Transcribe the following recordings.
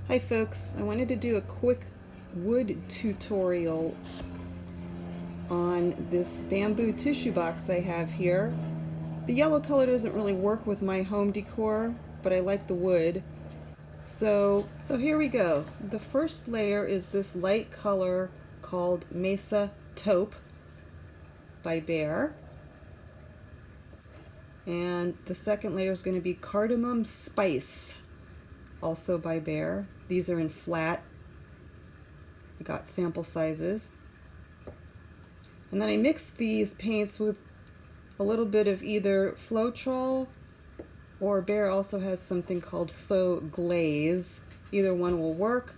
Hi folks, I wanted to do a quick wood tutorial on this bamboo tissue box I have here. The yellow color doesn't really work with my home decor, but I like the wood. So here we go. The first layer is this light color called Mesa Taupe by Behr. And the second layer is going to be Cardamom Spice, also by Behr. These are in flat. I got sample sizes. And then I mixed these paints with a little bit of either Floetrol, or Behr also has something called faux glaze. Either one will work.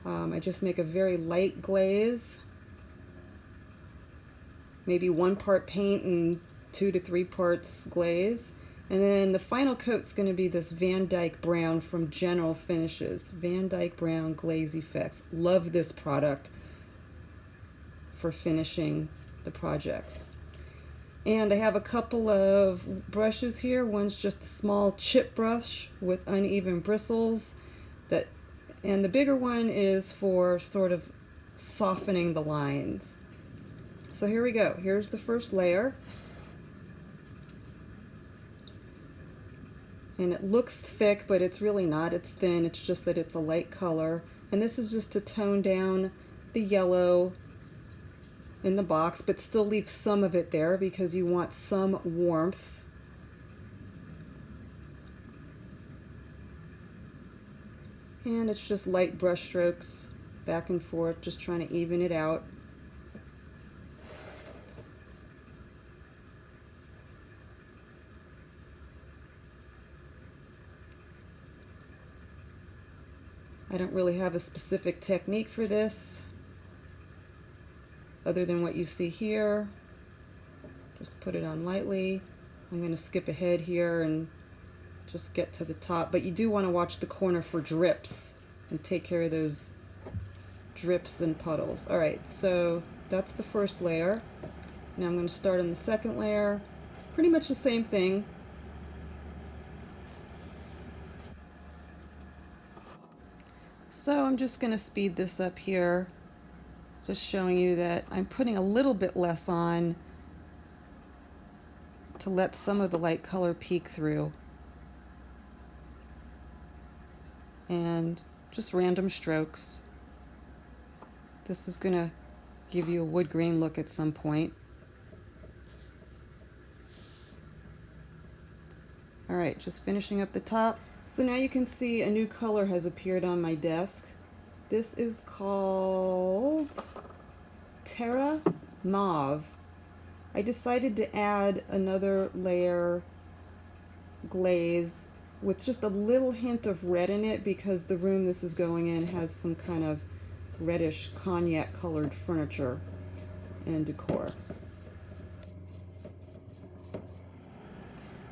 I just make a very light glaze, maybe 1 part paint and 2 to 3 parts glaze. And then the final coat's going to be this Van Dyke Brown from General Finishes. Van Dyke Brown Glaze Effects. Love this product for finishing the projects. And I have a couple of brushes here. One's just a small chip brush with uneven bristles, and the bigger one is for sort of softening the lines. So here we go. Here's the first layer. And it looks thick, but it's really not. It's thin. It's just that it's a light color. And this is just to tone down the yellow in the box, but still leave some of it there because you want some warmth. And it's just light brush strokes back and forth, just trying to even it out. I don't really have a specific technique for this other than what you see here. Just put it on lightly. I'm going to skip ahead here and just get to the top, but you do want to watch the corner for drips and take care of those drips and puddles. Alright, so that's the first layer. Now I'm going to start on the second layer. Pretty much the same thing. So I'm just going to speed this up here, just showing you that I'm putting a little bit less on to let some of the light color peek through. And just random strokes. This is going to give you a wood grain look at some point. Alright, just finishing up the top. So now you can see a new color has appeared on my desk. This is called Terra Mauve. I decided to add another layer glaze with just a little hint of red in it because the room this is going in has some kind of reddish cognac colored furniture and decor.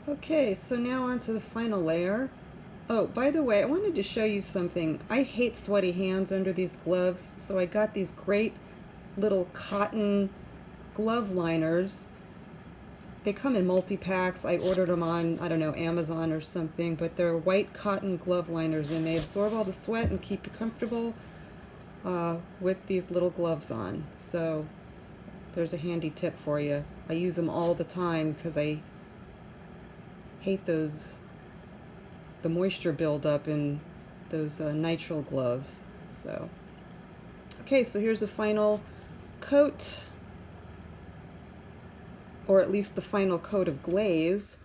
Okay, so now on to the final layer. Oh, by the way, I wanted to show you something. I hate sweaty hands under these gloves, so I got these great little cotton glove liners. They come in multi-packs. I ordered them on, I don't know, Amazon or something, but they're white cotton glove liners, and they absorb all the sweat and keep you comfortable with these little gloves on. So there's a handy tip for you. I use them all the time because I hate the moisture buildup in those nitrile gloves. So, okay, so here's the final coat, or at least the final coat of glaze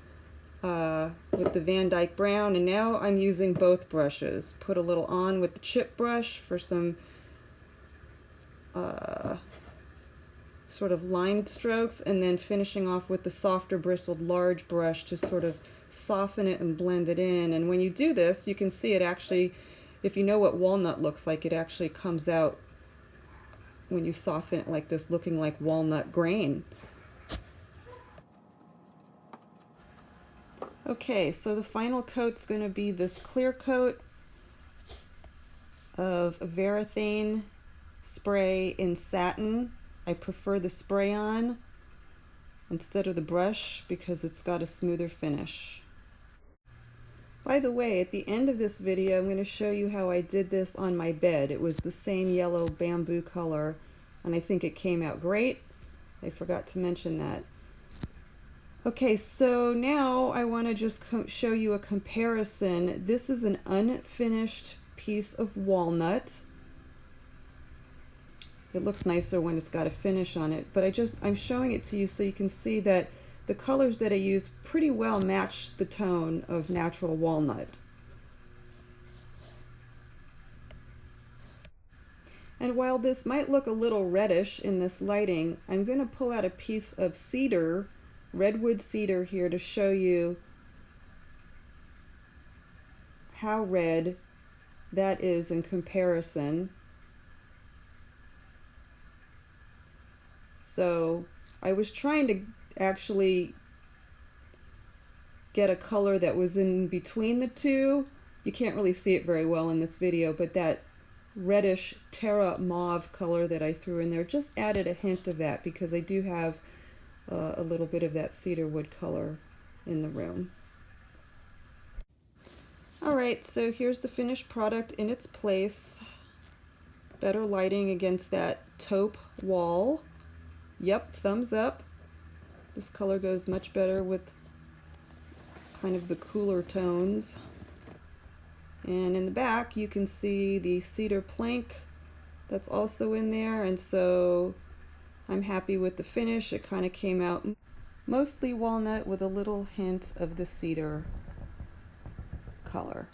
with the Van Dyke Brown. And now I'm using both brushes. Put a little on with the chip brush for some sort of lined strokes, and then finishing off with the softer bristled large brush to sort of soften it and blend it in. And when you do this, you can see it actually, if you know what walnut looks like, it actually comes out when you soften it like this, looking like walnut grain. Okay, so the final coat's going to be this clear coat of Varathane spray in satin. I prefer the spray-on instead of the brush because it's got a smoother finish. By the way, at the end of this video, I'm going to show you how I did this on my bed. It was the same yellow bamboo color, and I think it came out great. I forgot to mention that. Okay, so now I want to just show you a comparison. This is an unfinished piece of walnut. It looks nicer when it's got a finish on it, but I'm showing it to you so you can see that the colors that I use pretty well match the tone of natural walnut. And while this might look a little reddish in this lighting, I'm going to pull out a piece of cedar, redwood cedar here, to show you how red that is in comparison. So I was trying to actually get a color that was in between the two. You can't really see it very well in this video, but that reddish terra mauve color that I threw in there just added a hint of that, because I do have a little bit of that cedar wood color in the room. Alright, so here's the finished product in its place. Better lighting against that taupe wall. Yep, thumbs up. This color goes much better with kind of the cooler tones. And in the back you can see the cedar plank that's also in there, and so I'm happy with the finish. It kind of came out mostly walnut with a little hint of the cedar color.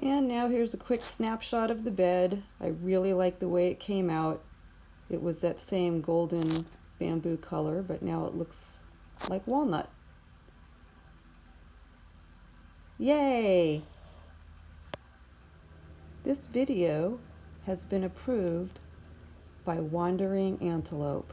And now here's a quick snapshot of the bed. I really like the way it came out. It was that same golden bamboo color, but now it looks like walnut. Yay! This video has been approved by Wandering Antelope.